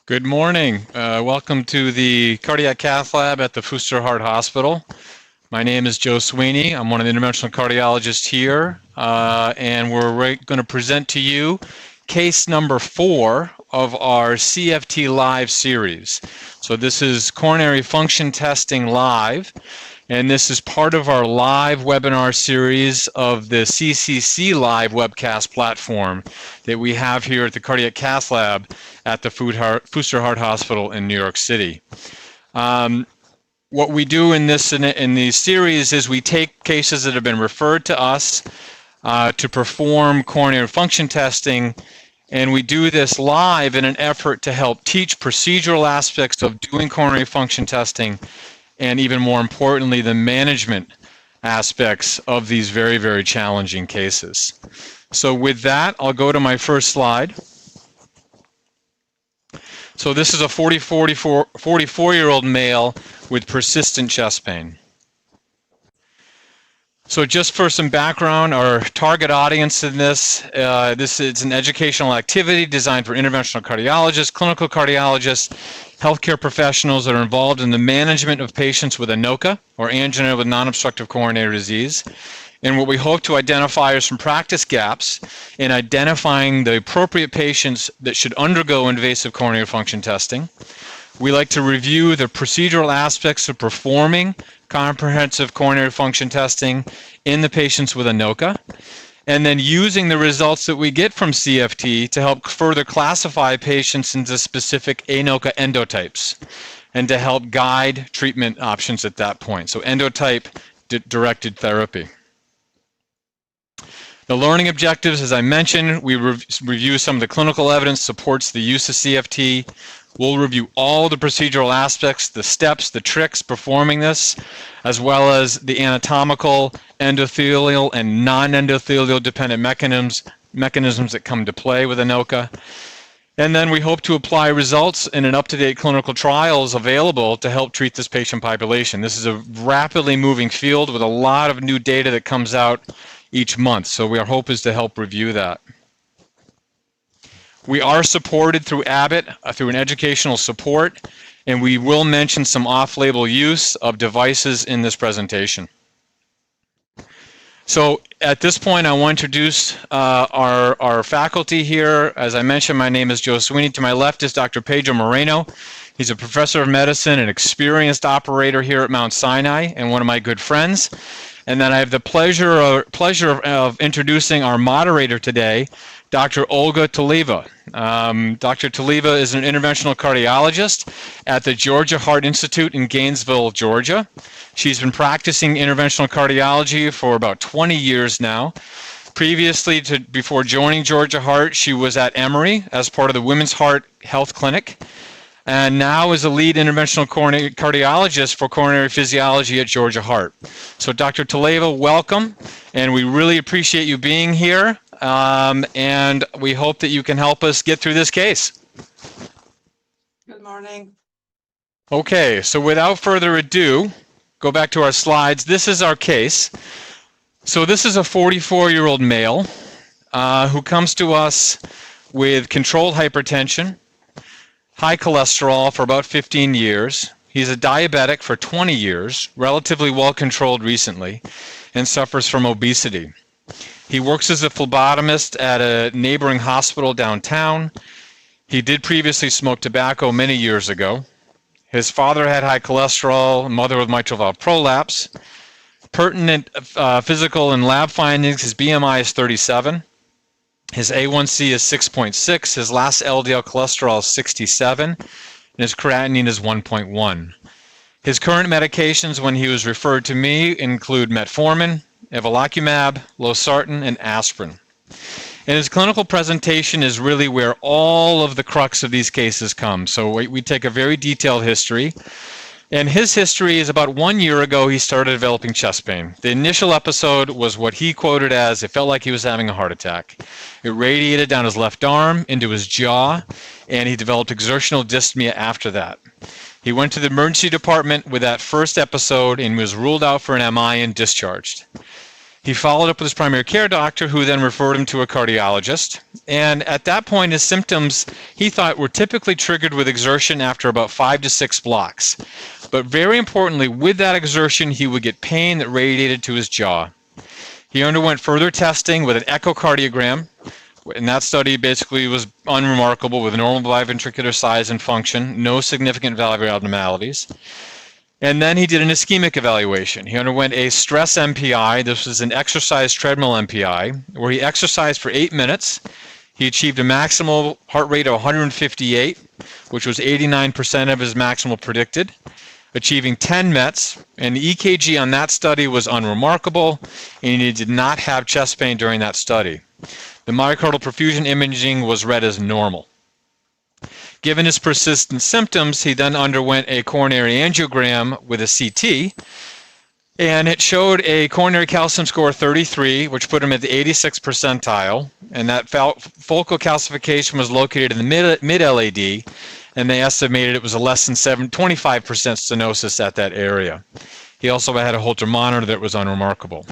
Good morning. Welcome to the Cardiac Cath Lab at the Fuster Heart Hospital. My name is Joe Sweeney. I'm one of the interventional cardiologists here, and we're going to present to you case number 4 of our CFT Live series. So this is Coronary Function Testing Live, and this is part of our live webinar series of the CCC Live webcast platform that we have here at the Cardiac Cath Lab at the Fuster Heart Hospital in New York City. What we do in these series is we take cases that have been referred to us to perform coronary function testing, and we do this live in an effort to help teach procedural aspects of doing coronary function testing, and even more importantly, the management aspects of these very, very challenging cases. So with that, I'll go to my first slide. So this is a 44-year-old male with persistent chest pain. So just for some background, our target audience in this is an educational activity designed for interventional cardiologists, clinical cardiologists, healthcare professionals that are involved in the management of patients with ANOCA, or angina with non-obstructive coronary disease. And what we hope to identify are some practice gaps in identifying the appropriate patients that should undergo invasive coronary function testing. We like to review the procedural aspects of performing comprehensive coronary function testing in the patients with ANOCA, and then using the results that we get from CFT to help further classify patients into specific ANOCA endotypes and to help guide treatment options at that point. So endotype-directed therapy. The learning objectives, as I mentioned, we review some of the clinical evidence supports the use of CFT. We'll review all the procedural aspects, the steps, the tricks performing this, as well as the anatomical, endothelial, and non-endothelial dependent mechanisms that come to play with ANOCA. And then we hope to apply results in an up-to-date clinical trials available to help treat this patient population. This is a rapidly moving field with a lot of new data that comes out each month, so our hope is to help review that. We are supported through Abbott, through an educational support, and we will mention some off-label use of devices in this presentation. So at this point, I want to introduce our faculty here. As I mentioned, my name is Joe Sweeney. To my left is Dr. Pedro Moreno. He's a professor of medicine and experienced operator here at Mount Sinai and one of my good friends. And then I have the pleasure of introducing our moderator today, Dr. Olga Toleva. Dr. Toleva is an interventional cardiologist at the Georgia Heart Institute in Gainesville, Georgia. She's been practicing interventional cardiology for about 20 years now. Previously, before joining Georgia Heart, she was at Emory as part of the Women's Heart Health Clinic, and now is a lead interventional cardiologist for coronary physiology at Georgia Heart. So Dr. Toleva, welcome, and we really appreciate you being here, and we hope that you can help us get through this case. Good morning. Okay, so without further ado, go back to our slides. This is our case. So this is a 44-year-old male who comes to us with controlled hypertension, high cholesterol for about 15 years. He's a diabetic for 20 years, relatively well controlled recently, and suffers from obesity. He works as a phlebotomist at a neighboring hospital downtown. He did previously smoke tobacco many years ago. His father had high cholesterol, mother with mitral valve prolapse. Pertinent physical and lab findings, his BMI is 37. His A1C is 6.6, his last LDL cholesterol is 67, and his creatinine is 1.1. His current medications when he was referred to me include metformin, evolocumab, losartan, and aspirin. And his clinical presentation is really where all of the crux of these cases come. So we take a very detailed history. And his history is about 1 year ago, he started developing chest pain. The initial episode was what he quoted as, it felt like he was having a heart attack. It radiated down his left arm into his jaw, and he developed exertional dyspnea after that. He went to the emergency department with that first episode and was ruled out for an MI and discharged. He followed up with his primary care doctor, who then referred him to a cardiologist. And at that point, his symptoms, he thought, were typically triggered with exertion after about 5 to 6 blocks. But very importantly, with that exertion, he would get pain that radiated to his jaw. He underwent further testing with an echocardiogram, and that study basically was unremarkable with normal biventricular size and function, no significant valvular abnormalities. And then he did an ischemic evaluation. He underwent a stress MPI. This was an exercise treadmill MPI, where he exercised for 8 minutes. He achieved a maximal heart rate of 158, which was 89% of his maximal predicted, achieving 10 METs. And the EKG on that study was unremarkable, and he did not have chest pain during that study. The myocardial perfusion imaging was read as normal. Given his persistent symptoms, he then underwent a coronary angiogram with a CT, and it showed a coronary calcium score of 33, which put him at the 86th percentile, and that focal calcification was located in the mid-LAD, and they estimated it was a less than 25% stenosis at that area. He also had a Holter monitor that was unremarkable.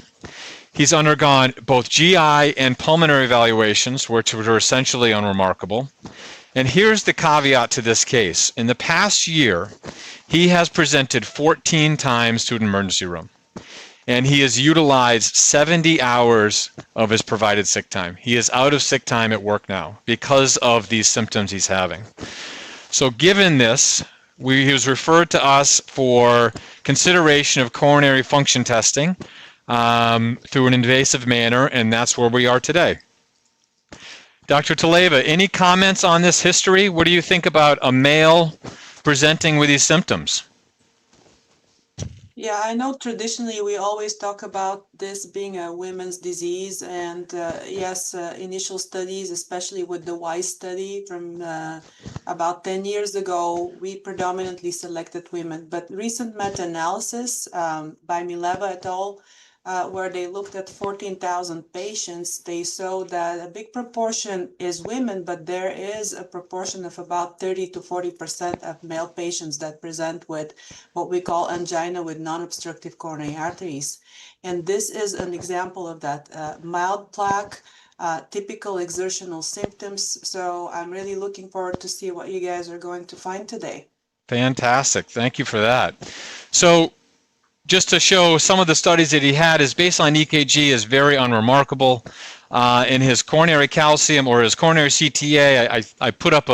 He's undergone both GI and pulmonary evaluations, which were essentially unremarkable. And here's the caveat to this case. In the past year, he has presented 14 times to an emergency room, and he has utilized 70 hours of his provided sick time. He is out of sick time at work now because of these symptoms he's having. So given this, he was referred to us for consideration of coronary function testing through an invasive manner, and that's where we are today. Dr. Taleva, any comments on this history? What do you think about a male presenting with these symptoms? Yeah, I know traditionally we always talk about this being a women's disease, and yes, initial studies, especially with the WISE study from about 10 years ago, we predominantly selected women. But recent meta-analysis by Mileva et al., where they looked at 14,000 patients, they saw that a big proportion is women, but there is a proportion of about 30 to 40% of male patients that present with what we call angina with non-obstructive coronary arteries. And this is an example of that, mild plaque, typical exertional symptoms. So I'm really looking forward to see what you guys are going to find today. Fantastic. Thank you for that. So just to show some of the studies that he had, his baseline EKG is very unremarkable. In his coronary calcium or his coronary CTA, I put up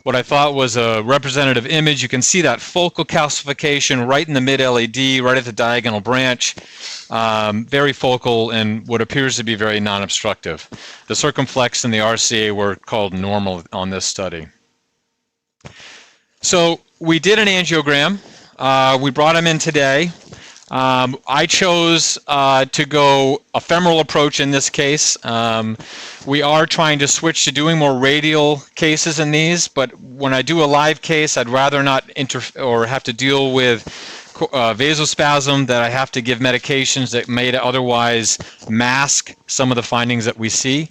what I thought was a representative image. You can see that focal calcification right in the mid-LAD, right at the diagonal branch, very focal and what appears to be very non-obstructive. The circumflex and the RCA were called normal on this study. So we did an angiogram. We brought him in today. I chose to go a femoral approach in this case. We are trying to switch to doing more radial cases in these, but when I do a live case, I'd rather not have to deal with vasospasm, that I have to give medications that may otherwise mask some of the findings that we see.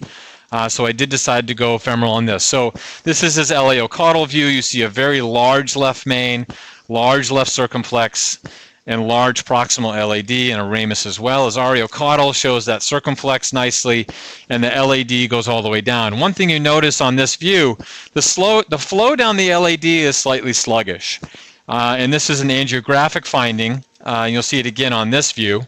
So I did decide to go femoral on this. So this is his LAO-caudal view. You see a very large left main, large left circumflex, and large proximal LAD, and a ramus as well. His ariocaudal shows that circumflex nicely, and the LAD goes all the way down. One thing you notice on this view, the flow down the LAD is slightly sluggish. And this is an angiographic finding. You'll see it again on this view.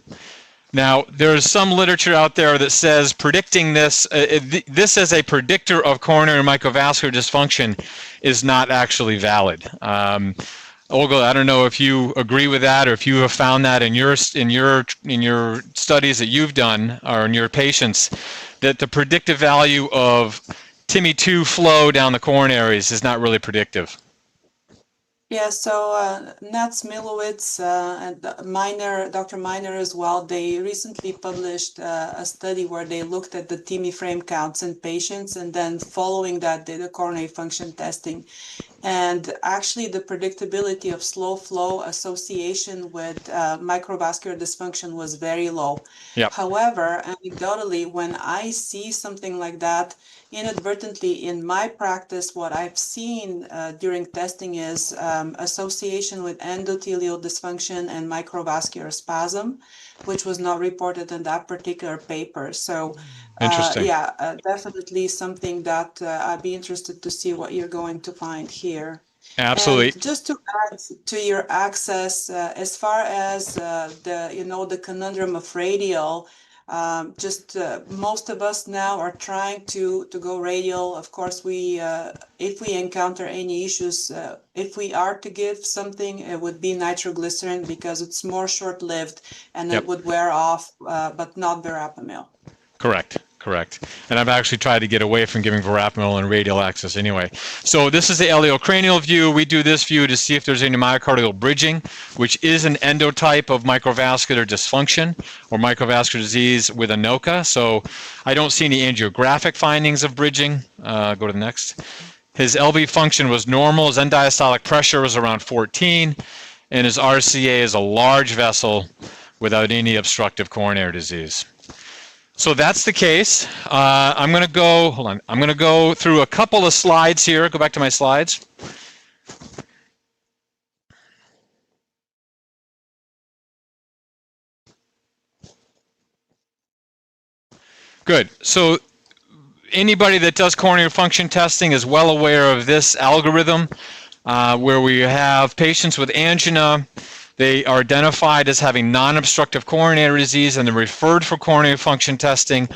Now, there's some literature out there that says predicting this as a predictor of coronary microvascular dysfunction is not actually valid. Olga, I don't know if you agree with that, or if you have found that in your studies that you've done, or in your patients, that the predictive value of TIMI2 flow down the coronaries is not really predictive. Yeah, so Nats Milowitz and Dr. Miner as well, they recently published a study where they looked at the TIMI frame counts in patients, and then following that did a coronary function testing. And actually the predictability of slow flow association with microvascular dysfunction was very low. Yep. However, anecdotally, when I see something like that inadvertently in my practice, what I've seen during testing is association with endothelial dysfunction and microvascular spasm, which was not reported in that particular paper. So Interesting. yeah, definitely something that I'd be interested to see what you're going to find here. And Absolutely. just to add to your access, as far as the conundrum of radial, most of us now are trying to go radial. Of course, if we encounter any issues, if we are to give something, it would be nitroglycerin because it's more short-lived and Yep. it would wear off, but not verapamil. Correct. Correct. And I've actually tried to get away from giving verapamil and radial access anyway. So this is the iliocranial view. We do this view to see if there's any myocardial bridging, which is an endotype of microvascular dysfunction or microvascular disease with ANOCA. So I don't see any angiographic findings of bridging. Go to the next. His LV function was normal. His end diastolic pressure was around 14, and his RCA is a large vessel without any obstructive coronary disease. So that's the case. I'm going to go, hold on, I'm going to go through a couple of slides here. Go back to my slides. Good. So anybody that does coronary function testing is well aware of this algorithm where we have patients with angina. They are identified as having non-obstructive coronary disease and they're referred for coronary function testing.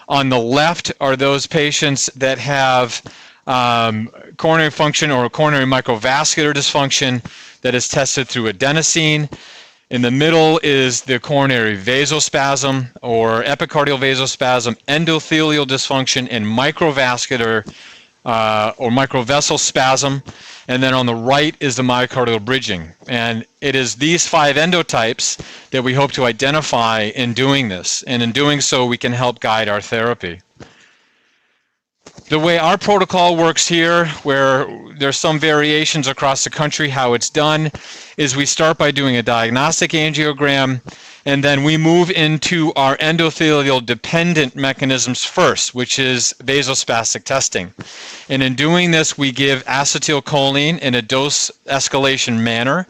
On the left are those patients that have coronary function or coronary microvascular dysfunction that is tested through adenosine. In the middle is the coronary vasospasm or epicardial vasospasm, endothelial dysfunction, and microvascular or microvessel spasm. And then on the right is the myocardial bridging. And it is these 5 endotypes that we hope to identify in doing this. And in doing so, we can help guide our therapy. The way our protocol works here, where there's some variations across the country how it's done, is we start by doing a diagnostic angiogram, and then we move into our endothelial dependent mechanisms first, which is vasospastic testing. And in doing this, we give acetylcholine in a dose escalation manner,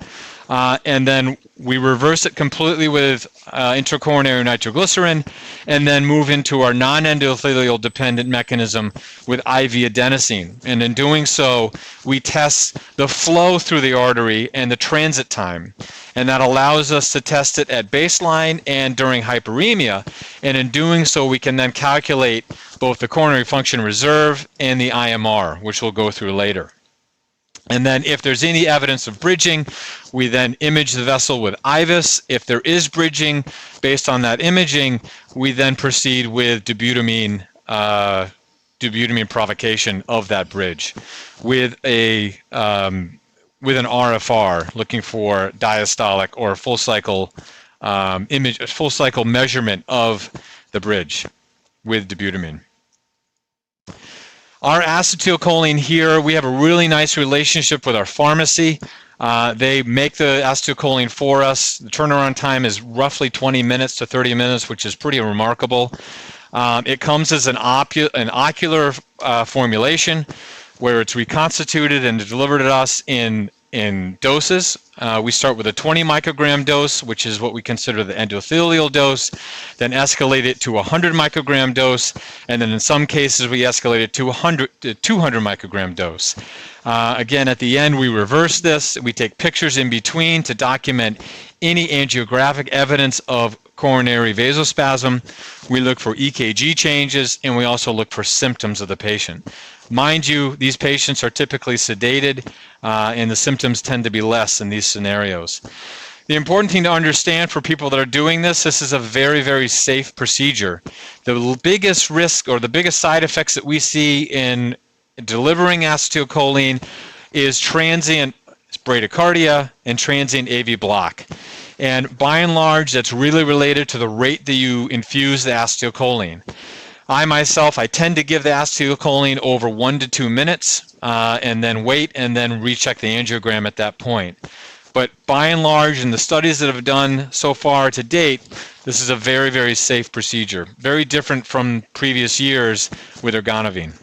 and then we reverse it completely with intracoronary nitroglycerin, and then move into our non-endothelial dependent mechanism with IV adenosine. And in doing so, we test the flow through the artery and the transit time. And that allows us to test it at baseline and during hyperemia. And in doing so, we can then calculate both the coronary function reserve and the IMR, which we'll go through later. And then if there's any evidence of bridging, we then image the vessel with IVUS. If there is bridging based on that imaging, we then proceed with dobutamine provocation of that bridge with an RFR, looking for diastolic or full cycle full cycle measurement of the bridge with dobutamine. Our acetylcholine here, we have a really nice relationship with our pharmacy. They make the acetylcholine for us. The turnaround time is roughly 20 minutes to 30 minutes, which is pretty remarkable. It comes as an ocular formulation where it's reconstituted and delivered to us in doses. We start with a 20 microgram dose, which is what we consider the endothelial dose, then escalate it to a 100 microgram dose, and then in some cases we escalate it to 200 microgram dose. Again, at the end we reverse this. We take pictures in between to document any angiographic evidence of coronary vasospasm. We look for EKG changes, and we also look for symptoms of the patient. Mind you, these patients are typically sedated, and the symptoms tend to be less in these scenarios. The important thing to understand for people that are doing this is a very, very safe procedure. The biggest risk or the biggest side effects that we see in delivering acetylcholine is transient bradycardia and transient AV block. And by and large, that's really related to the rate that you infuse the acetylcholine. I tend to give the acetylcholine over 1 to 2 minutes and then wait and then recheck the angiogram at that point. But by and large, in the studies that have done so far to date, this is a very, very safe procedure. Very different from previous years with ergonovine.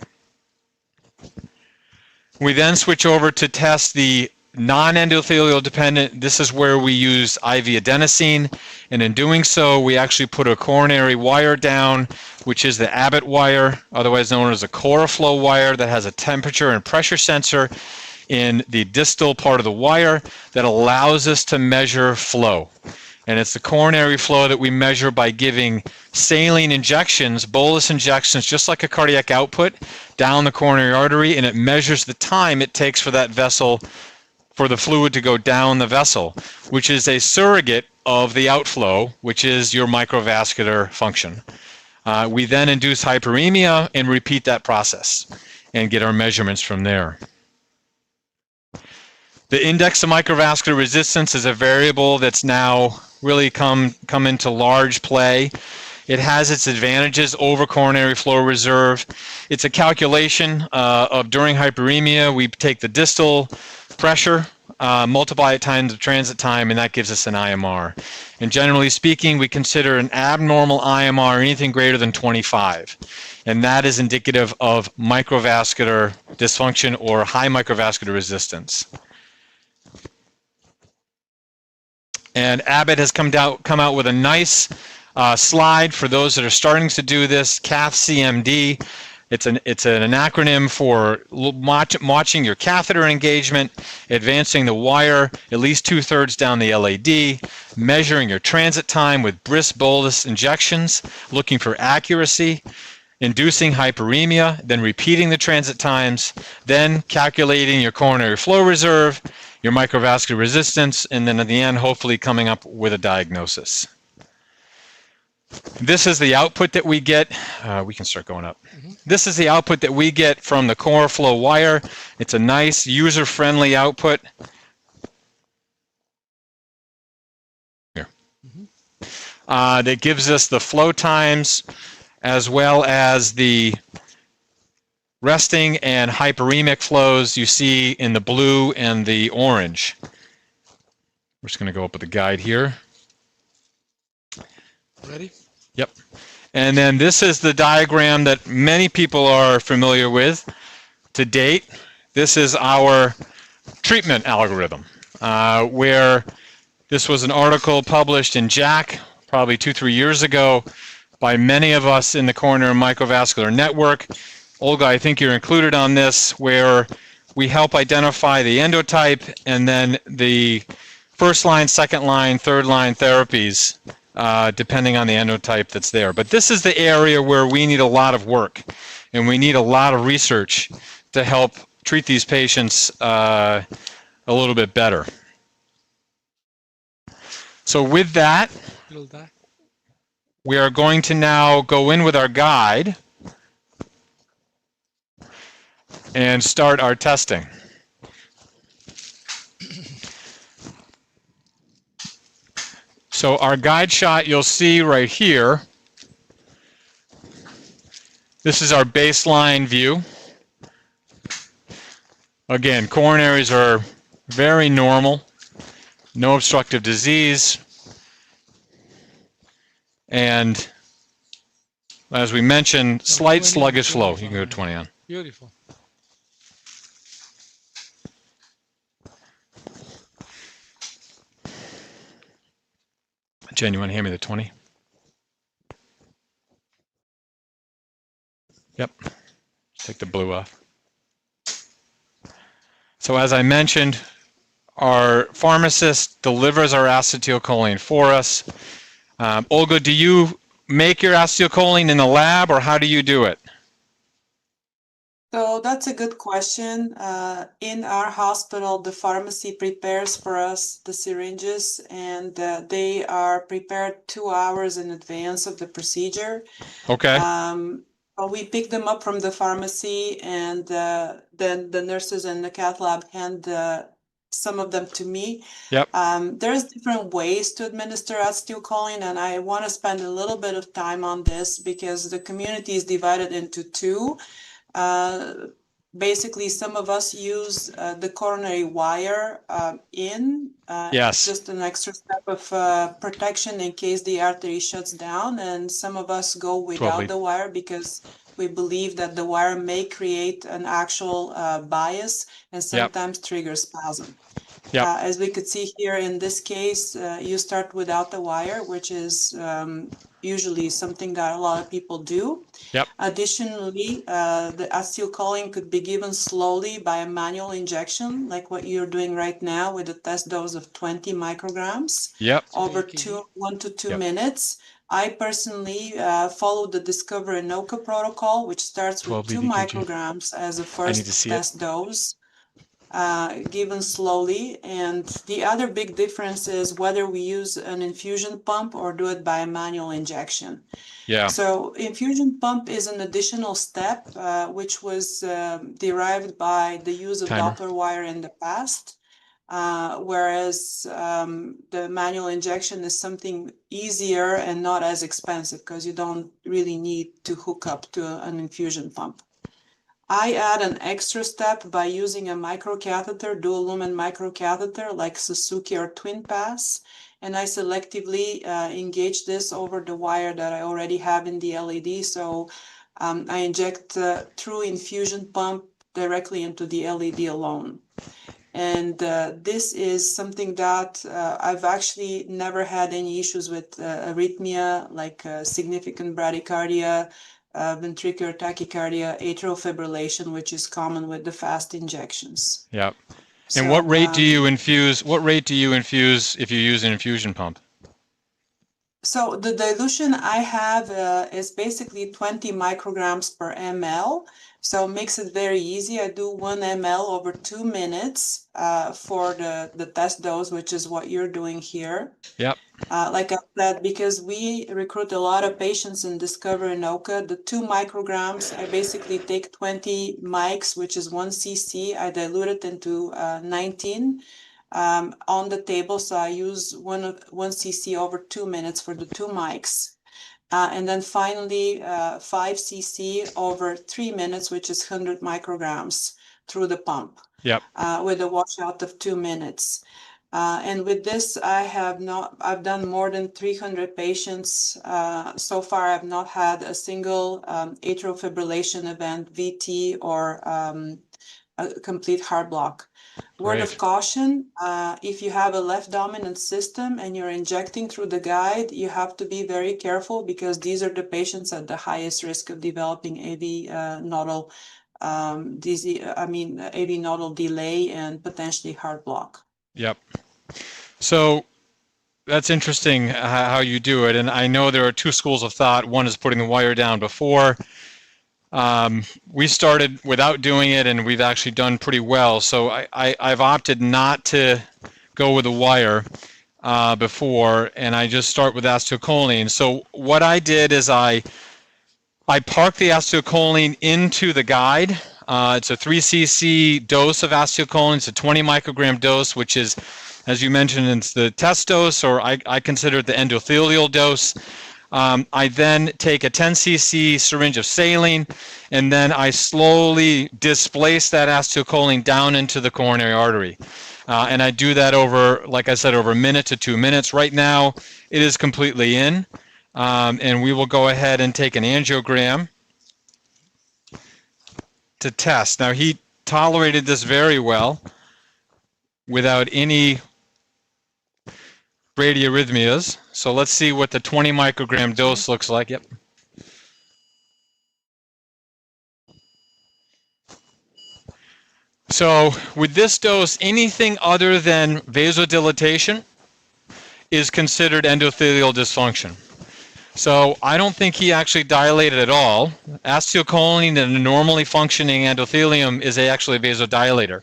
We then switch over to test the non-endothelial dependent. This is where we use IV adenosine, and in doing so, we actually put a coronary wire down, which is the Abbott wire, otherwise known as a CoraFlow wire, that has a temperature and pressure sensor in the distal part of the wire that allows us to measure flow. And it's the coronary flow that we measure by giving saline injections, bolus injections, just like a cardiac output, down the coronary artery, and it measures the time it takes for that vessel, for the fluid to go down the vessel, which is a surrogate of the outflow, which is your microvascular function. We then induce hyperemia and repeat that process and get our measurements from there. The index of microvascular resistance is a variable that's now really come into large play. It has its advantages over coronary flow reserve. It's a calculation of during hyperemia, we take the distal pressure, multiply it times the transit time, and that gives us an IMR. And generally speaking, we consider an abnormal IMR anything greater than 25. And that is indicative of microvascular dysfunction or high microvascular resistance. And Abbott has come out with a nice slide for those that are starting to do this, CAF CMD. It's an acronym for watching your catheter engagement, advancing the wire at least 2/3 down the LAD, measuring your transit time with brisk bolus injections, looking for accuracy, inducing hyperemia, then repeating the transit times, then calculating your coronary flow reserve, your microvascular resistance, and then at the end, hopefully coming up with a diagnosis. This is the output that we get. We can start going up. This is the output that we get from the CoraFlow wire. It's a nice, user-friendly output. Here. That gives us the flow times as well as the resting and hyperemic flows you see in the blue and the orange. We're just going to go up with the guide here. Ready? Yep. And then this is the diagram that many people are familiar with to date. This is our treatment algorithm, where this was an article published in JACC probably 2-3 years ago by many of us in the Coronary Microvascular Network. Olga, I think you're included on this, where we help identify the endotype and then the first line, second line, third line therapies, depending on the endotype that's there. But this is the area where we need a lot of work, and we need a lot of research to help treat these patients a little bit better. So with that, we are going to now go in with our guide and start our testing. So our guide shot you'll see right here. This is our baseline view. Again, coronaries are very normal, no obstructive disease, and as we mentioned, slight sluggish flow. You can go 20 on. Beautiful. Jen, you want to hand me the 20? Yep. Take the blue off. So as I mentioned, our pharmacist delivers our acetylcholine for us. Olga, do you make your acetylcholine in the lab, or how do you do it? So that's a good question. In our hospital, the pharmacy prepares for us the syringes, and they are prepared 2 hours in advance of the procedure. Okay. We pick them up from the pharmacy, and then the nurses in the cath lab hand some of them to me. Yep. There's different ways to administer acetylcholine, and I want to spend a little bit of time on this because the community is divided into two. Basically, some of us use the coronary wire yes. just an extra step of protection in case the artery shuts down, and some of us go without the wire because we believe that the wire may create an actual bias and sometimes trigger spasm. Yep. As we could see here in this case, you start without the wire, which is usually something that a lot of people do. Yep. Additionally, the acetylcholine could be given slowly by a manual injection, like what you're doing right now with a test dose of 20 micrograms over 1 to 2 minutes. I personally follow the Discover ANOCA protocol, which starts with 2 micrograms as a first test dose. Given slowly, and the other big difference is whether we use an infusion pump or do it by a manual injection. Yeah. So infusion pump is an additional step which was derived by the use of Doppler wire in the past, whereas the manual injection is something easier and not as expensive because you don't really need to hook up to an infusion pump. I add an extra step by using a microcatheter, dual lumen microcatheter like Suzuki or Twin Pass, and I selectively engage this over the wire that I already have in the LED. So I inject through infusion pump directly into the LED alone. And this is something that I've actually never had any issues with arrhythmia, like significant bradycardia, ventricular tachycardia, atrial fibrillation, which is common with the fast injections. Yep. And so, what rate do you infuse? What rate do you infuse if you use an infusion pump? So the dilution I have is basically 20 micrograms per ml. So it makes it very easy. I do 1 ml over 2 minutes for the test dose, which is what you're doing here. Yep. Like I said, because we recruit a lot of patients in Discover ANOCA, the 2 micrograms, I basically take 20 mics, which is 1 cc. I dilute it into 19 on the table. So I use 1 cc over 2 minutes for the 2 mics. And then finally, 5 cc over 3 minutes, which is 100 micrograms through the pump. Yep. With a washout of 2 minutes. And with this, I've done more than 300 patients. So far, I've not had a single atrial fibrillation event, VT, or a complete heart block. Word of caution, if you have a left dominant system and you're injecting through the guide, you have to be very careful because these are the patients at the highest risk of developing AV nodal AV nodal delay and potentially heart block. Yep. So that's interesting how you do it. And I know there are 2 schools of thought. One is putting the wire down before. We started without doing it, and we've actually done pretty well. So I've opted not to go with the wire before, and I just start with acetylcholine. So what I did is I parked the acetylcholine into the guide. It's a 3 cc dose of acetylcholine. It's a 20 microgram dose, which is, as you mentioned, it's the test dose, or I consider it the endothelial dose. I then take a 10 cc syringe of saline, and then I slowly displace that acetylcholine down into the coronary artery. And I do that over, like I said, over a minute to 2 minutes. Right now, it is completely in, and we will go ahead and take an angiogram to test. Now, he tolerated this very well without any bradyarrhythmias. So let's see what the 20 microgram dose looks like. Yep. So with this dose, anything other than vasodilatation is considered endothelial dysfunction. So I don't think he actually dilated at all. Acetylcholine in a normally functioning endothelium is actually a vasodilator.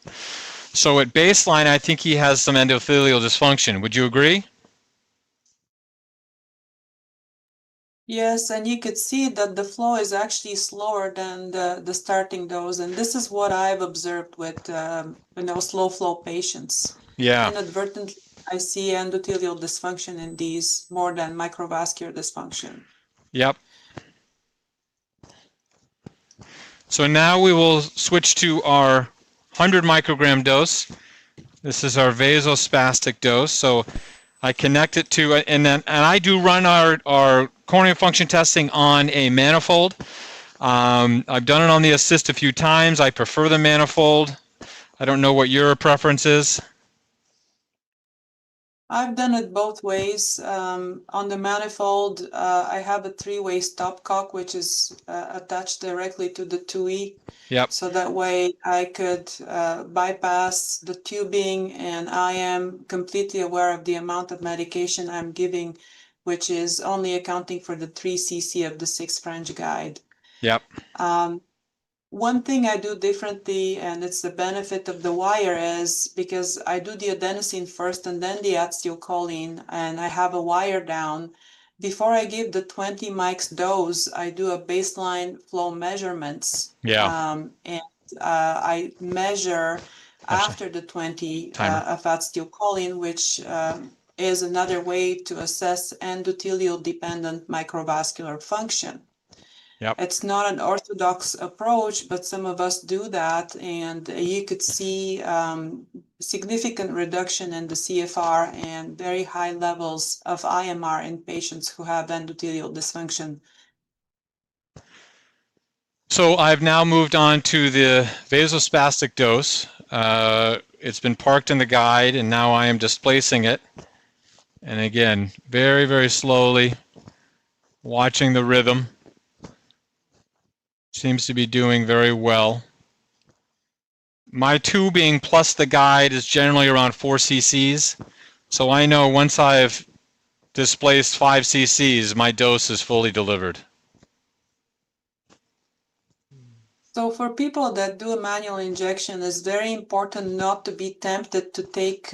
So at baseline, I think he has some endothelial dysfunction. Would you agree? Yes, and you could see that the flow is actually slower than the starting dose, and this is what I've observed with slow flow patients. Yeah. Inadvertently, I see endothelial dysfunction in these more than microvascular dysfunction. Yep. So now we will switch to our 100 microgram dose. This is our vasospastic dose. So I connect it to, and I do run our coronary function testing on a manifold. I've done it on the assist a few times. I prefer the manifold. I don't know what your preference is. I've done it both ways. On the manifold, I have a three-way stopcock, which is attached directly to the TUI. Yep. So that way I could bypass the tubing, and I am completely aware of the amount of medication I'm giving, which is only accounting for the 3 cc of the 6 French guide. Yep. One thing I do differently, and it's the benefit of the wire, is because I do the adenosine first and then the acetylcholine, and I have a wire down. Before I give the 20 mics dose, I do a baseline flow measurements. Yeah. And I measure after the 20 of acetylcholine, which is another way to assess endothelial-dependent microvascular function. Yep. It's not an orthodox approach, but some of us do that, and you could see significant reduction in the CFR and very high levels of IMR in patients who have endothelial dysfunction. So I've now moved on to the vasospastic dose. It's been parked in the guide, and now I am displacing it. And again, very, very slowly, watching the rhythm. Seems to be doing very well. My tubing plus the guide is generally around 4 cc's. So I know once I've displaced 5 cc's, my dose is fully delivered. So for people that do a manual injection, it's very important not to be tempted to take,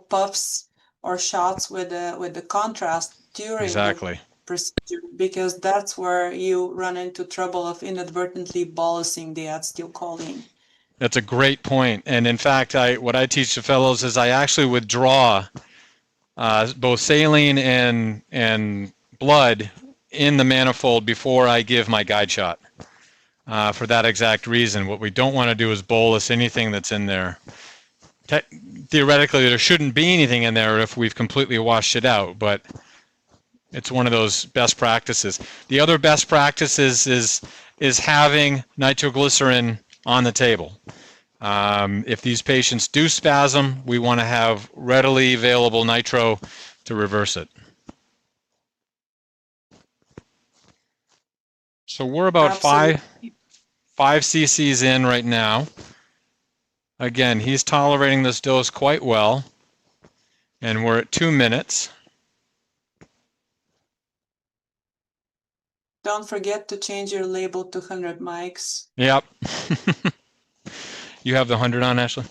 puffs or shots with the contrast during the procedure, because that's where you run into trouble of inadvertently bolusing the acetylcholine. That's a great point. And in fact, what I teach the fellows is I actually withdraw both saline and blood in the manifold before I give my guide shot. For that exact reason. What we don't want to do is bolus anything that's in there. Theoretically, there shouldn't be anything in there if we've completely washed it out, but it's one of those best practices. The other best practice is having nitroglycerin on the table. If these patients do spasm, we want to have readily available nitro to reverse it. So we're about 5 cc's in right now. Again, he's tolerating this dose quite well, and we're at 2 minutes. Don't forget to change your label to 100 mics. Yep. You have the 100 on, Ashley?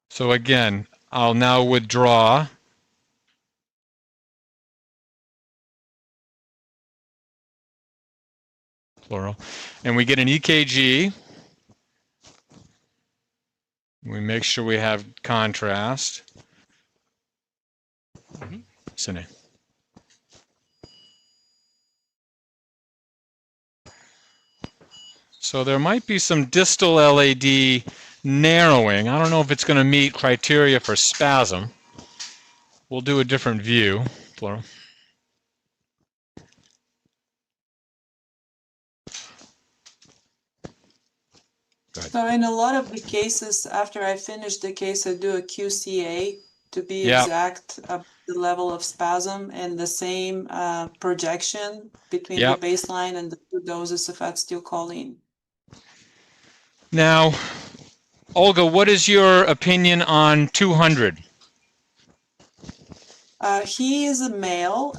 So again, I'll now withdraw. Plural. And we get an EKG. We make sure we have contrast. Cine. So there might be some distal LAD narrowing. I don't know if it's going to meet criteria for spasm. We'll do a different view. Plural. So in a lot of the cases, after I finish the case, I do a QCA to be exact of the level of spasm and the same projection between the baseline and the 2 doses of acetylcholine. Now, Olga, what is your opinion on 200? He is a male,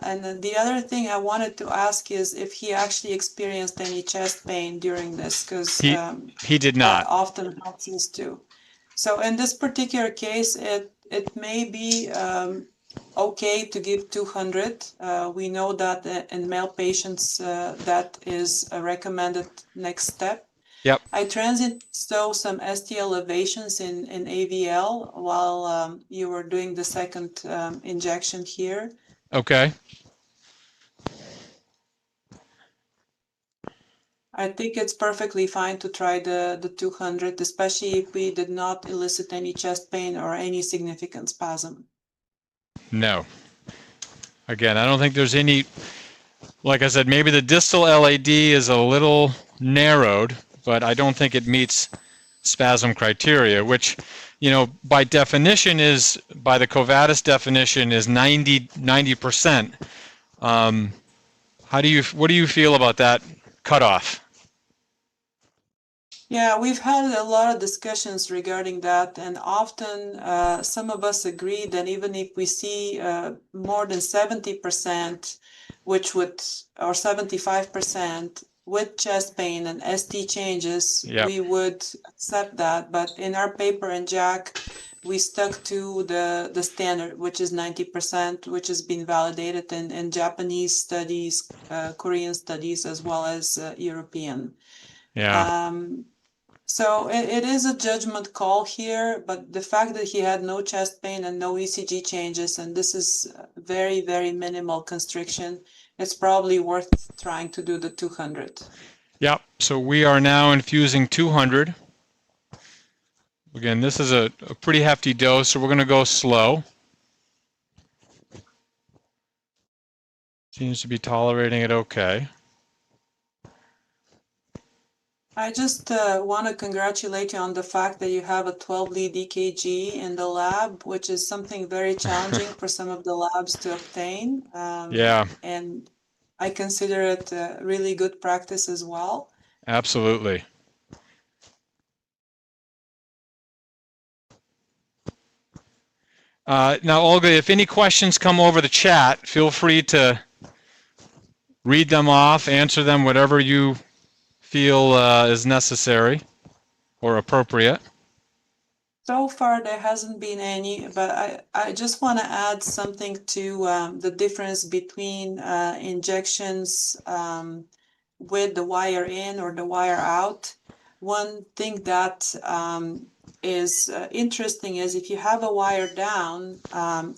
and then the other thing I wanted to ask is if he actually experienced any chest pain during this, because he did not. Often happens too. So in this particular case, it may be okay to give 200. We know that in male patients that is a recommended next step. Yep. I transient saw some ST elevations in AVL while you were doing the second injection here. Okay. I think it's perfectly fine to try the 200, especially if we did not elicit any chest pain or any significant spasm. No. Again, I don't think there's any. like I said, maybe the distal LAD is a little narrowed, but I don't think it meets spasm criteria, which, you know, by definition is, by the Covatus definition, is 90%. What do you feel about that cutoff? Yeah, we've had a lot of discussions regarding that, and often some of us agree that even if we see more than 70%, which would, or 75% with chest pain and ST changes, Yep. we would accept that. But in our paper in JACC, we stuck to the standard, which is 90%, which has been validated in Japanese studies, Korean studies, as well as European. Yeah. So it is a judgment call here, but the fact that he had no chest pain and no ECG changes, and this is very, very minimal constriction, it's probably worth trying to do the 200. Yep. So we are now infusing 200. Again, this is a pretty hefty dose, so we're going to go slow. Seems to be tolerating it okay. I just want to congratulate you on the fact that you have a 12-lead EKG in the lab, which is something very challenging for some of the labs to obtain. Yeah. And I consider it a really good practice as well. Absolutely. Now, Olga, if any questions come over the chat, feel free to read them off, answer them, whatever you feel is necessary or appropriate. So far, there hasn't been any, but I just want to add something to the difference between injections with the wire in or the wire out. One thing that is interesting is if you have a wire down,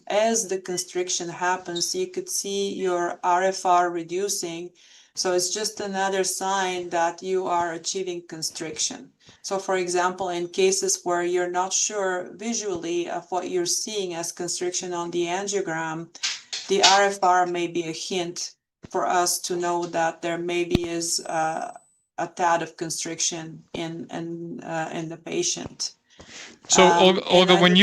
as the constriction happens, you could see your RFR reducing. So it's just another sign that you are achieving constriction. So for example, in cases where you're not sure visually of what you're seeing as constriction on the angiogram, the RFR may be a hint for us to know that there maybe is a tad of constriction in the patient. So Olga, when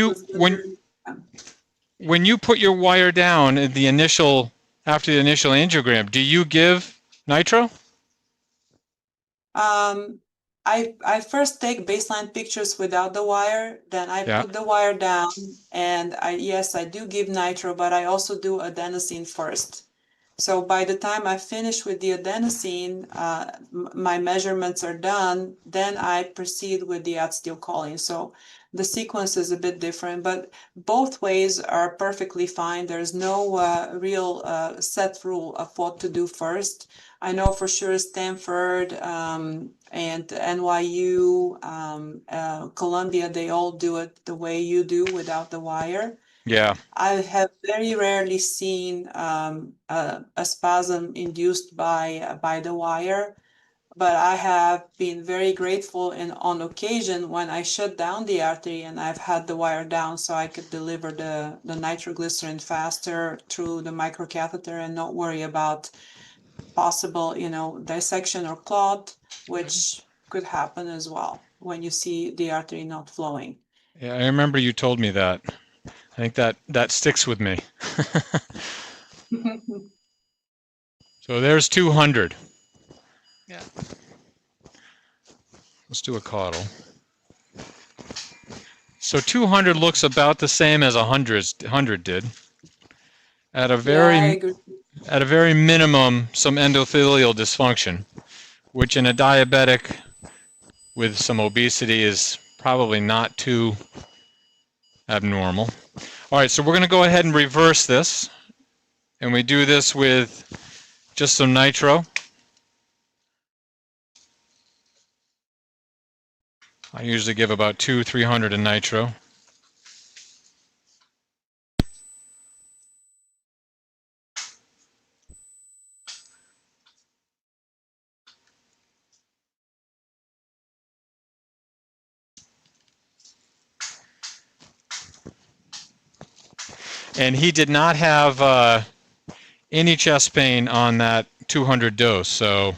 you put your wire down at the initial, after the initial angiogram, do you give nitro? I first take baseline pictures without the wire, then I put the wire down, and yes, I do give nitro, but I also do adenosine first. So by the time I finish with the adenosine, my measurements are done, then I proceed with the acetylcholine. So the sequence is a bit different, but both ways are perfectly fine. There's no real set rule of what to do first. I know for sure Stanford and NYU, Columbia, they all do it the way you do without the wire. Yeah. I have very rarely seen a spasm induced by the wire, but I have been very grateful on occasion when I shut down the artery and I've had the wire down so I could deliver the nitroglycerin faster through the microcatheter and not worry about possible, dissection or clot, which could happen as well when you see the artery not flowing. Yeah, I remember you told me that. I think that sticks with me. So there's 200. Yeah. Let's do a caudal. So 200 looks about the same as 100 did. At a very minimum, some endothelial dysfunction, which in a diabetic with some obesity is probably not too abnormal. All right, so we're going to go ahead and reverse this, and we do this with just some nitro. I usually give about 200-300 in nitro. And he did not have any chest pain on that 200 dose. So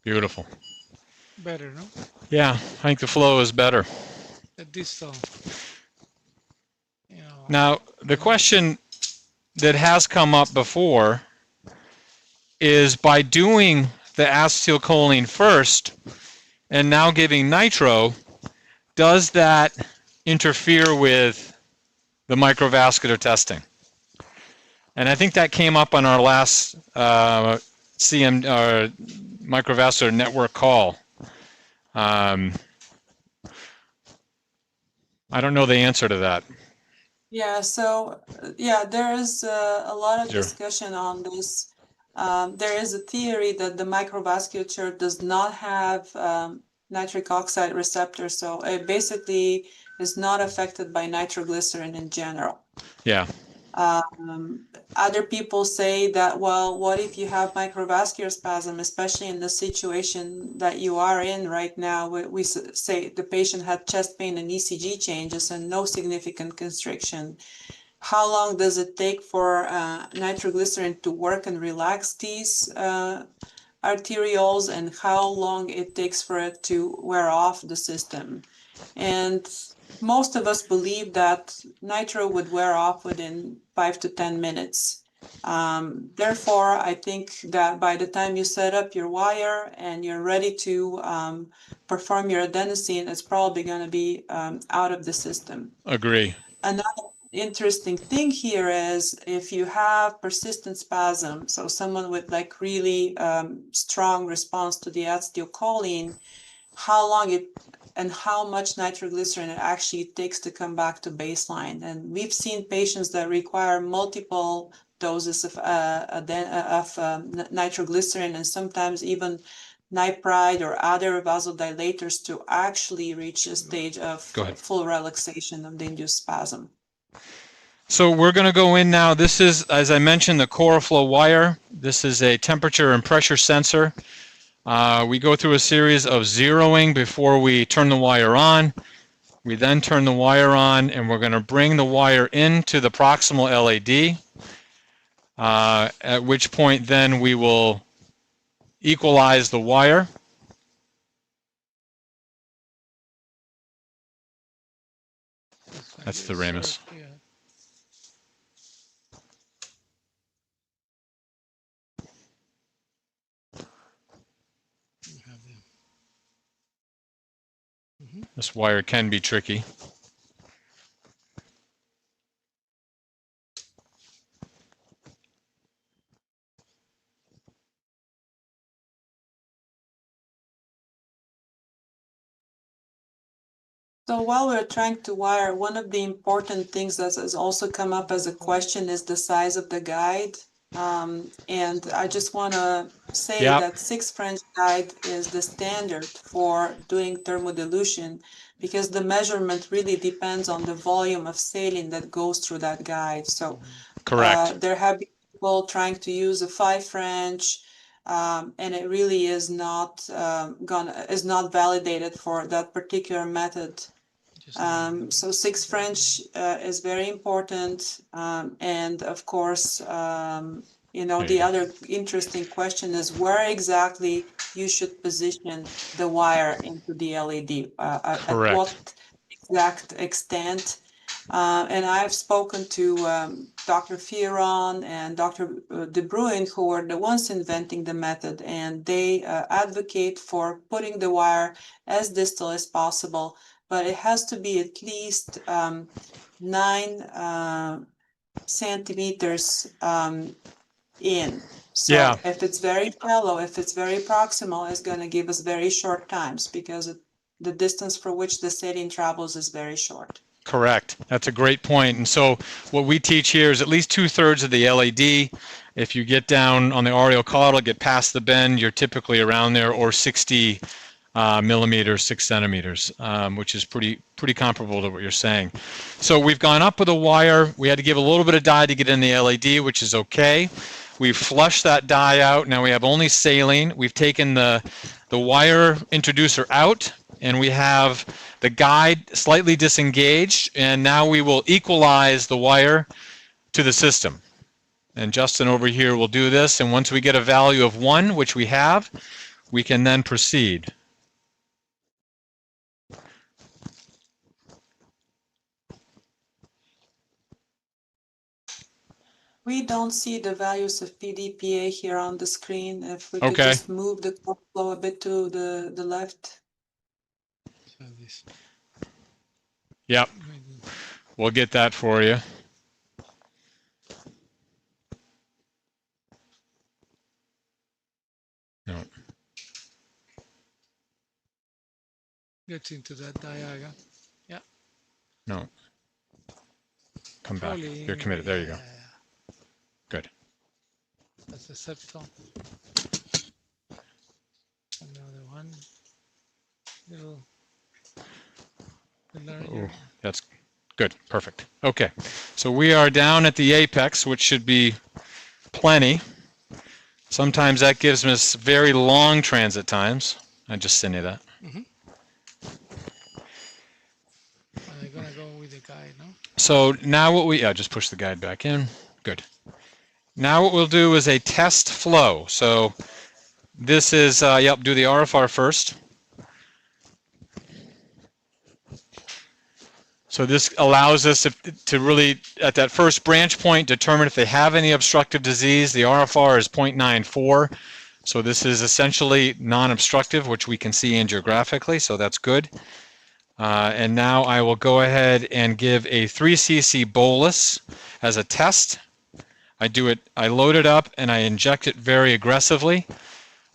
beautiful. Better, no? Yeah, I think the flow is better. At this, you know. Now, the question that has come up before is by doing the acetylcholine first and now giving nitro, does that interfere with the microvascular testing? And I think that came up on our last microvascular network call. I don't know the answer to that. Yeah, so yeah, there is a lot of Sure. discussion on this. There is a theory that the microvasculature does not have nitric oxide receptors, so it basically is not affected by nitroglycerin in general. Yeah. Other people say that, well, what if you have microvascular spasm, especially in the situation that you are in right now? We say the patient had chest pain and ECG changes and no significant constriction. How long does it take for nitroglycerin to work and relax these arterioles, and how long it takes for it to wear off the system? And most of us believe that nitro would wear off within 5 to 10 minutes. Therefore, I think that by the time you set up your wire and you're ready to perform your adenosine, it's probably going to be out of the system. Agree. Another interesting thing here is if you have persistent spasm, so someone with like really strong response to the acetylcholine, how long it and how much nitroglycerin it actually takes to come back to baseline. And we've seen patients that require multiple doses of nitroglycerin and sometimes even nipride or other vasodilators to actually reach a stage of full relaxation of the induced spasm. So we're going to go in now. This is, as I mentioned, the CoraFlow wire. This is a temperature and pressure sensor. We go through a series of zeroing before we turn the wire on. We then turn the wire on, and we're going to bring the wire into the proximal LAD, at which point then we will equalize the wire. That's the ramus. Yeah. This wire can be tricky. So while we're trying to wire, one of the important things that has also come up as a question is the size of the guide. And I just want to say that 6 French guide is the standard for doing thermodilution because the measurement really depends on the volume of saline that goes through that guide. So correct. There have been people trying to use a 5 French, and it really is not validated for that particular method. So 6 French is very important, and of course, you know, the other interesting question is where exactly you should position the wire into the LED, at what exact extent. And I've spoken to Dr. Fioron and Dr. De Bruyn, who were the ones inventing the method, and they advocate for putting the wire as distal as possible, but it has to be at least 9 centimeters in. So if it's very shallow, if it's very proximal, it's going to give us very short times because the distance for which the saline travels is very short. Correct. That's a great point. And so what we teach here is at least 2/3 of the LAD. If you get down on the areocaudal, get past the bend, you're typically around there, or 60 millimeters, 6 centimeters, which is pretty comparable to what you're saying. So we've gone up with a wire. We had to give a little bit of dye to get in the LAD, which is okay. We've flushed that dye out. Now we have only saline. We've taken the wire introducer out, and we have the guide slightly disengaged, and now we will equalize the wire to the system. And Justin over here will do this, and once we get a value of 1, which we have, we can then proceed. We don't see the values of PDPA here on the screen. If we could Okay. just move the flow a bit to the left. So this. Yep, we'll get that for you. No. Gets into that diagram. Yeah. No. Come back. Rolling. You're committed. There you go. Yeah. Good. That's the septum. Another one. Little larger. Ooh, that's good. Perfect. Okay. So we are down at the apex, which should be plenty. Sometimes that gives us very long transit times. I just sent you that. I'm gonna go with the guide, no? So now what we, just push the guide back in. Good. Now what we'll do is a test flow. So this is, yep, do the RFR first. So this allows us to really, at that first branch point, determine if they have any obstructive disease. The RFR is 0.94. So this is essentially non-obstructive, which we can see angiographically, so that's good. And now I will go ahead and give a 3 cc bolus as a test. I load it up and I inject it very aggressively.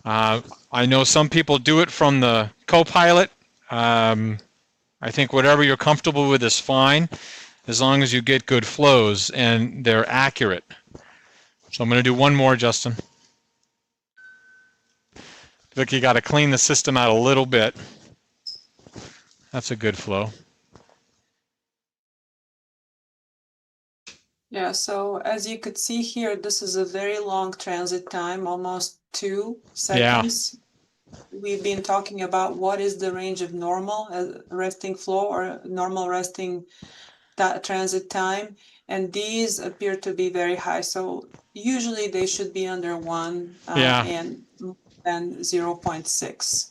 I know some people do it from the co-pilot. I think whatever you're comfortable with is fine, as long as you get good flows and they're accurate. So I'm going to do one more, Justin. Look, you got to clean the system out a little bit. That's a good flow. Yeah, so as you could see here, this is a very long transit time, almost 2 seconds. Yeah. We've been talking about what is the range of normal resting flow or normal resting transit time, and these appear to be very high. So usually they should be under 1 and 0.6.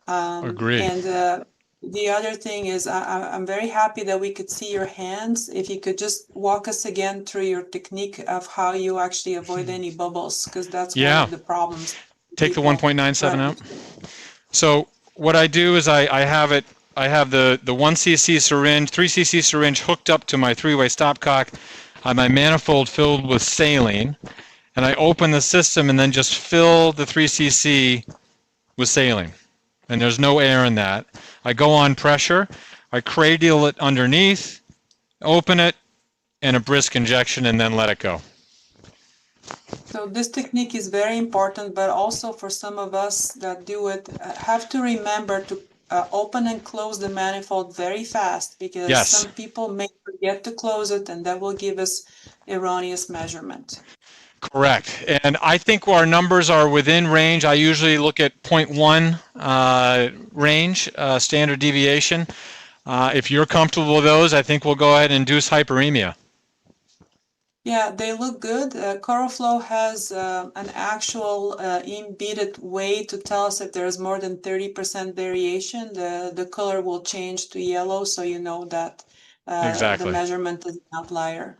Agreed. And the other thing is I'm very happy that we could see your hands. If you could just walk us again through your technique of how you actually avoid any bubbles, because that's one of the problems. Take the 1.97 out. So what I do is I have the 1 cc syringe, 3 cc syringe hooked up to my 3-way stopcock. I have my manifold filled with saline, and I open the system and then just fill the 3 cc with saline. And there's no air in that. I go on pressure, I cradle it underneath, open it, and a brisk injection, and then let it go. So this technique is very important, but also for some of us that do it, have to remember to open and close the manifold very fast, because some people may forget to close it, and that will give us erroneous measurement. Correct. And I think our numbers are within range. I usually look at 0.1 range, standard deviation. If you're comfortable with those, I think we'll go ahead and induce hyperemia. Yeah, they look good. CoralFlow has an actual embedded way to tell us if there's more than 30% variation. The color will change to yellow, so you know that the measurement is an outlier.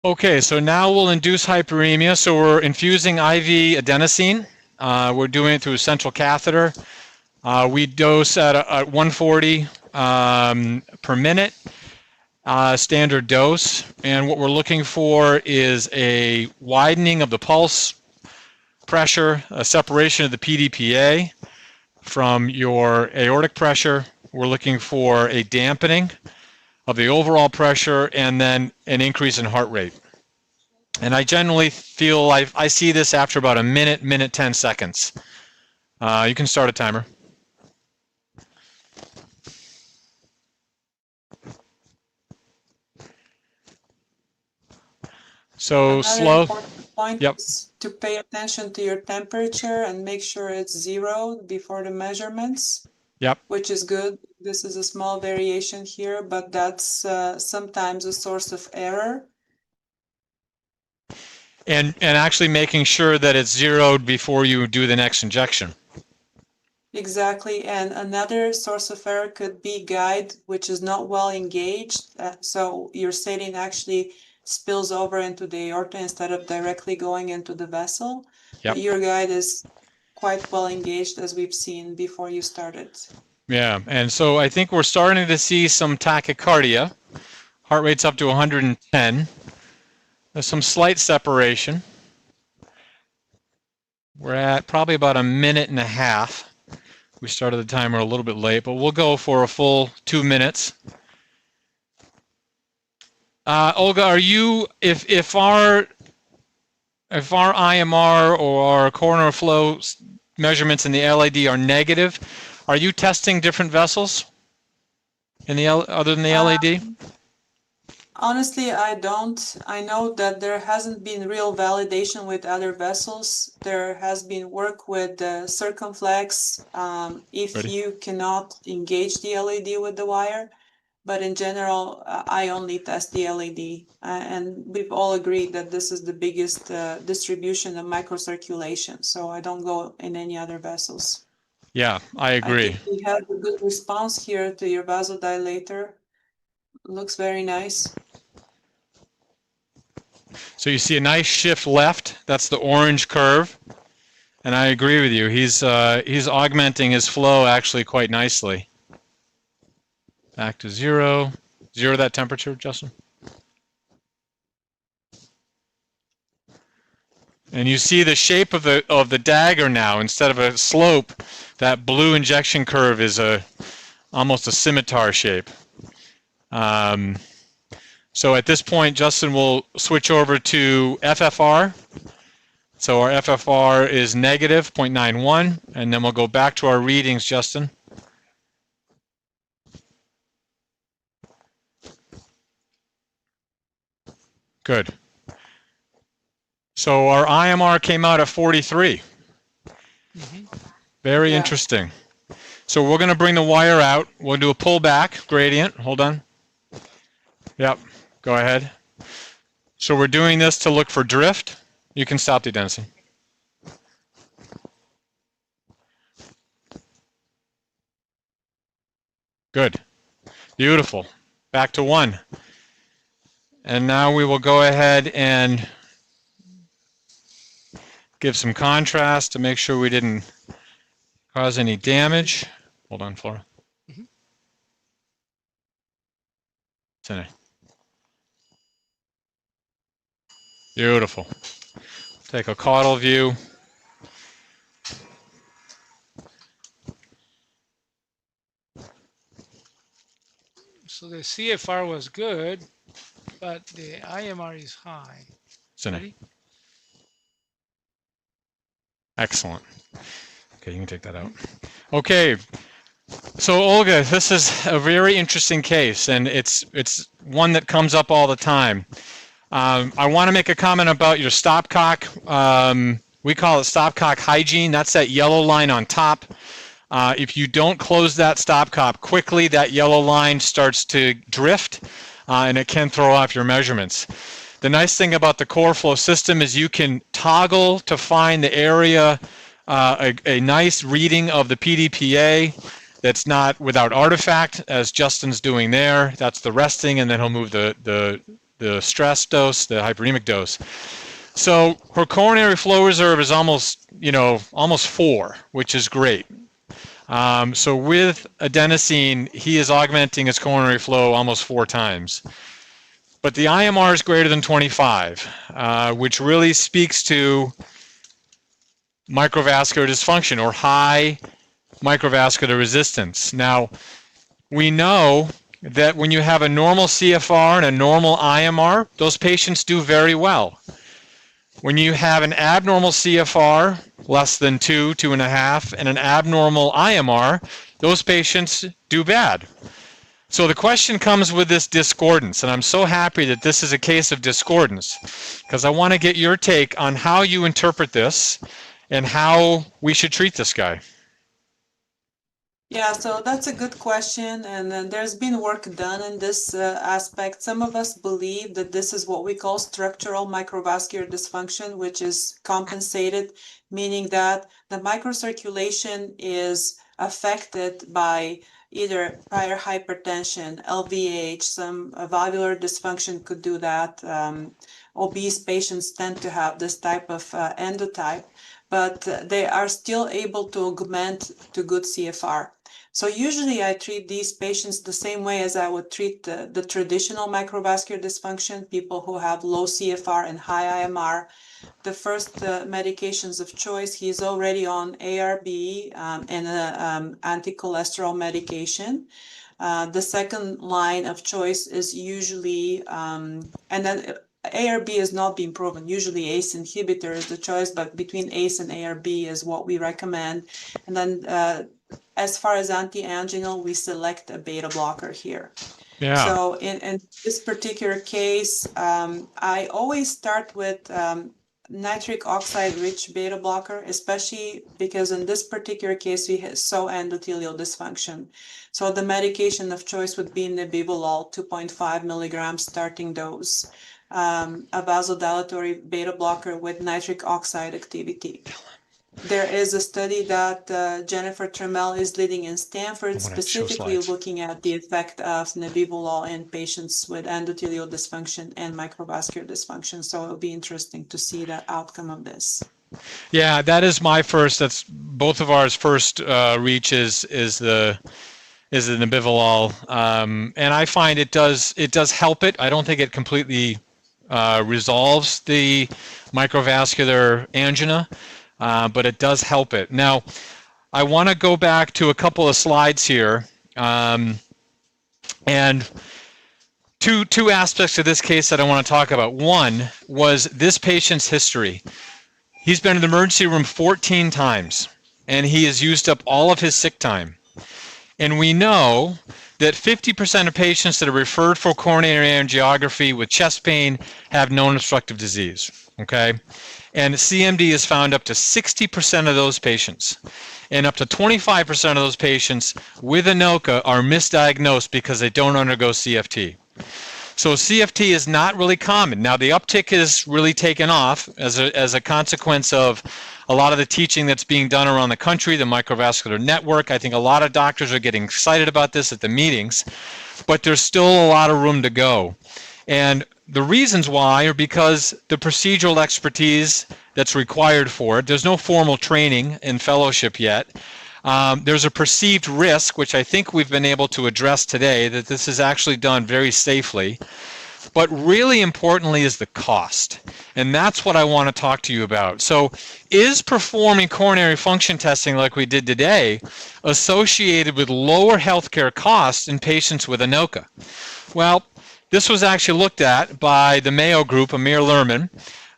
Okay, so now we'll induce hyperemia. So we're infusing IV adenosine. We're doing it through a central catheter. We dose at 140 per minute. Standard dose, and what we're looking for is a widening of the pulse pressure, a separation of the PDPA from your aortic pressure. We're looking for a dampening of the overall pressure, and then an increase in heart rate. And I generally feel I see this after about a minute 10 seconds. You can start a timer. So another slow. Important point is to pay attention to your temperature and make sure it's 0 before the measurements. Yep. which is good. This is a small variation here, but that's sometimes a source of error. And actually making sure that it's zeroed before you do the next injection. Exactly, and another source of error could be guide, which is not well engaged. So your saline actually spills over into the aorta instead of directly going into the vessel. Yep. But your guide is quite well engaged, as we've seen before you started. Yeah, and so I think we're starting to see some tachycardia. Heart rate's up to 110. There's some slight separation. We're at probably about a minute and a half. We started the timer a little bit late, but we'll go for a full 2 minutes. Olga, are you, if our IMR or our coronary flow measurements in the LAD are negative, are you testing different vessels in the other than the LAD? Honestly, I don't. I know that there hasn't been real validation with other vessels. There has been work with the circumflex if Ready? you cannot engage the LAD with the wire. But in general, I only test the LAD. And we've all agreed that this is the biggest distribution of microcirculation. So I don't go in any other vessels. Yeah, I I agree. think we have a good response here to your vasodilator. Looks very nice. So you see a nice shift left. That's the orange curve. And I agree with you. He's augmenting his flow actually quite nicely. Back to zero. Zero that temperature, Justin. And you see the shape of the dagger now. Instead of a slope, that blue injection curve is almost a scimitar shape. So at this point, Justin will switch over to FFR. So our FFR is negative 0.91, and then we'll go back to our readings, Justin. Good. So our IMR came out at 43. Very interesting. So we're going to bring the wire out. We'll do a pullback gradient. Hold on. Yep. Go ahead. So we're doing this to look for drift. You can stop the adenosine. Good. Beautiful. Back to 1. And now we will go ahead and give some contrast to make sure we didn't cause any damage. Hold on, Flora. Cine. Beautiful. Take a caudal view. So the CFR was good, but the IMR is high. Cine. Ready? Excellent. Okay, you can take that out. Okay, so Olga, this is a very interesting case, and it's one that comes up all the time. I want to make a comment about your stopcock. We call it stopcock hygiene. That's that yellow line on top. If you don't close that stopcock quickly, that yellow line starts to drift, and it can throw off your measurements. The nice thing about the core flow system is you can toggle to find the area, a nice reading of the PDPA that's not without artifact, as Justin's doing there. That's the resting, and then he'll move the stress dose, the hyperemic dose. So her coronary flow reserve is almost 4, which is great. So with adenosine, he is augmenting his coronary flow almost 4 times. But the IMR is greater than 25, which really speaks to microvascular dysfunction or high microvascular resistance. Now, we know that when you have a normal CFR and a normal IMR, those patients do very well. When you have an abnormal CFR, less than 2, 2.5, and an abnormal IMR, those patients do bad. So the question comes with this discordance, and I'm so happy that this is a case of discordance, because I want to get your take on how you interpret this and how we should treat this guy. Yeah, so that's a good question, and then there's been work done in this aspect. Some of us believe that this is what we call structural microvascular dysfunction, which is compensated, meaning that the microcirculation is affected by either prior hypertension, LVH, some valvular dysfunction could do that. Obese patients tend to have this type of endotype, but they are still able to augment to good CFR. So usually I treat these patients the same way as I would treat the traditional microvascular dysfunction, people who have low CFR and high IMR. The first medications of choice, he's already on ARB and an anti-cholesterol medication. The second line of choice is usually, and then ARB is not being proven. Usually ACE inhibitor is the choice, but between ACE and ARB is what we recommend. And then as far as anti-anginal, we select a beta blocker here. Yeah. So in this particular case, I always start with nitric oxide rich beta blocker, especially because in this particular case we saw endothelial dysfunction. So the medication of choice would be nebivolol, 2.5 milligrams starting dose, a vasodilatory beta blocker with nitric oxide activity. There is a study that Jennifer Trammell is leading in Stanford, specifically looking at the effect of nebivolol in patients with endothelial dysfunction and microvascular dysfunction. So it'll be interesting to see the outcome of this. Yeah, that is my first. That's both of ours first reach is the nebivolol, and I find it does help it. I don't think it completely resolves the microvascular angina. But it does help it. Now, I want to go back to a couple of slides here, and two aspects of this case that I want to talk about. One was this patient's history. He's been in the emergency room 14 times, and he has used up all of his sick time. And we know that 50% of patients that are referred for coronary angiography with chest pain have non-obstructive disease, okay? And CMD is found up to 60% of those patients. And up to 25% of those patients with ANOCA are misdiagnosed because they don't undergo CFT. So CFT is not really common. Now the uptick is really taken off as a consequence of a lot of the teaching that's being done around the country, the microvascular network. I think a lot of doctors are getting excited about this at the meetings, but there's still a lot of room to go. And the reasons why are because the procedural expertise that's required for it, there's no formal training in fellowship yet. There's a perceived risk, which I think we've been able to address today, that this is actually done very safely. But really importantly is the cost. And that's what I want to talk to you about. So is performing coronary function testing like we did today associated with lower healthcare costs in patients with ANOCA? Well, this was actually looked at by the Mayo Group, Amir Lerman,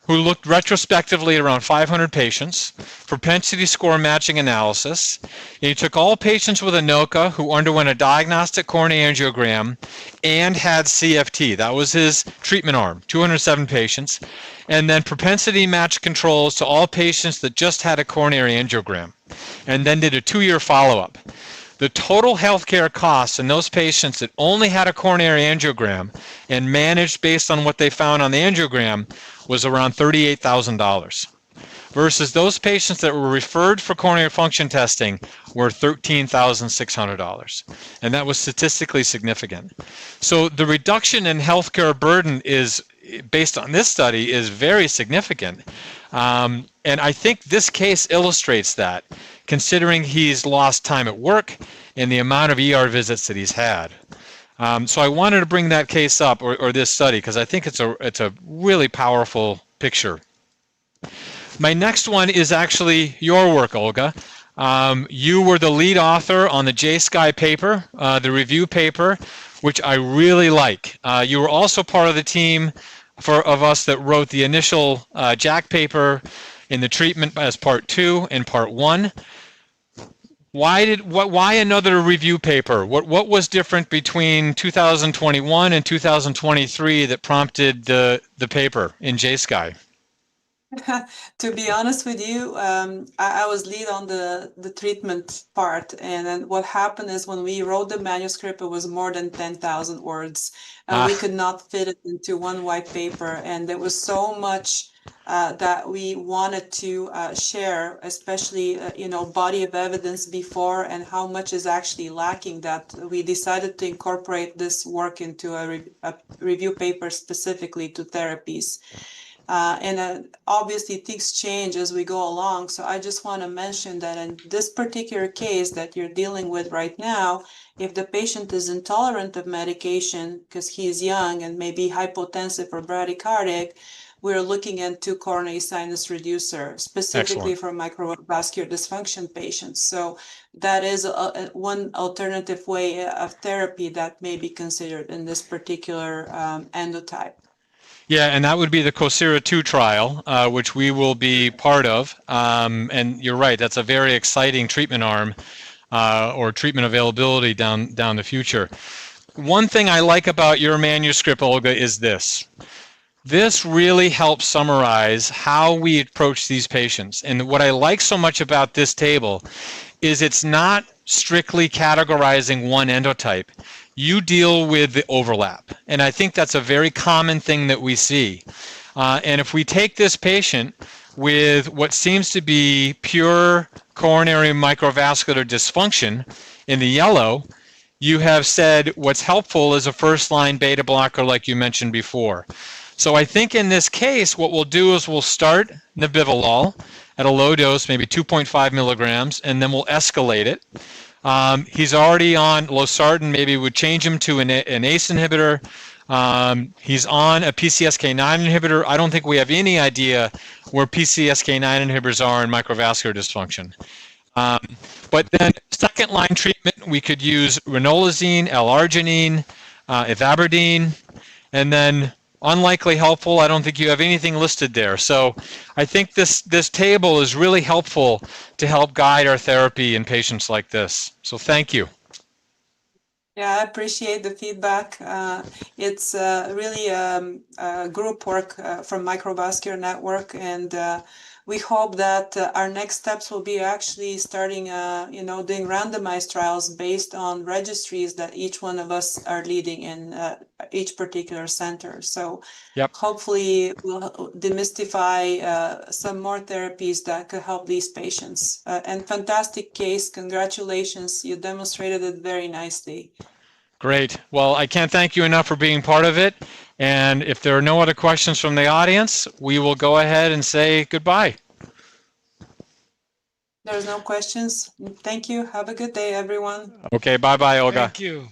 who looked retrospectively at around 500 patients, propensity score matching analysis. And he took all patients with ANOCA who underwent a diagnostic coronary angiogram and had CFT. That was his treatment arm, 207 patients. And then propensity match controls to all patients that just had a coronary angiogram. And then did a 2-year follow-up. The total healthcare costs in those patients that only had a coronary angiogram and managed based on what they found on the angiogram was around $38,000 versus those patients that were referred for coronary function testing were $13,600. And that was statistically significant. So the reduction in healthcare burden is, based on this study, is very significant. And I think this case illustrates that, considering he's lost time at work and the amount of ER visits that he's had. So I wanted to bring that case up, or this study, because I think it's a really powerful picture. My next one is actually your work, Olga. You were the lead author on the JSky paper, the review paper, which I really like. You were also part of the team of us that wrote the initial JACC paper in the treatment as part 2 and part 1. Why another review paper? What was different between 2021 and 2023 that prompted the paper in JSky? To be honest with you, I was lead on the treatment part, and then what happened is when we wrote the manuscript, it was more than 10,000 words, and we could not fit it into one white paper, and there was so much that we wanted to share, especially body of evidence before and how much is actually lacking, that we decided to incorporate this work into a review paper specifically to therapies. And obviously things change as we go along. So I just want to mention that in this particular case that you're dealing with right now, if the patient is intolerant of medication because he is young and maybe hypotensive or bradycardic, we're looking into coronary sinus reducer, specifically for microvascular dysfunction patients. So that is one alternative way of therapy that may be considered in this particular endotype. Yeah, and that would be the COSIRA-2 trial, which we will be part of. And you're right, that's a very exciting treatment arm or treatment availability down the future. One thing I like about your manuscript, Olga, is this. This really helps summarize how we approach these patients. And what I like so much about this table is it's not strictly categorizing one endotype. You deal with the overlap. And I think that's a very common thing that we see. And if we take this patient with what seems to be pure coronary microvascular dysfunction in the yellow, you have said what's helpful is a first-line beta blocker like you mentioned before. So I think in this case, what we'll do is we'll start nabivolol at a low dose, maybe 2.5 milligrams, and then we'll escalate it. He's already on losartan, maybe we'd change him to an ACE inhibitor. He's on a PCSK9 inhibitor. I don't think we have any idea where PCSK9 inhibitors are in microvascular dysfunction. But then second line treatment, we could use ranolazine, L-arginine, ivabradine, and then unlikely helpful. I don't think you have anything listed there. So I think this table is really helpful to help guide our therapy in patients like this. So thank you. Yeah, I appreciate the feedback. It's really group work from Microvascular Network, and we hope that our next steps will be actually starting, doing randomized trials based on registries that each one of us are leading in each particular center. So hopefully we'll demystify some more therapies that could help these patients. And fantastic case. Congratulations. You demonstrated it very nicely. Great. Well, I can't thank you enough for being part of it. And if there are no other questions from the audience, we will go ahead and say goodbye. There's no questions. Thank you. Have a good day, everyone. Okay, bye-bye, Olga. Thank you.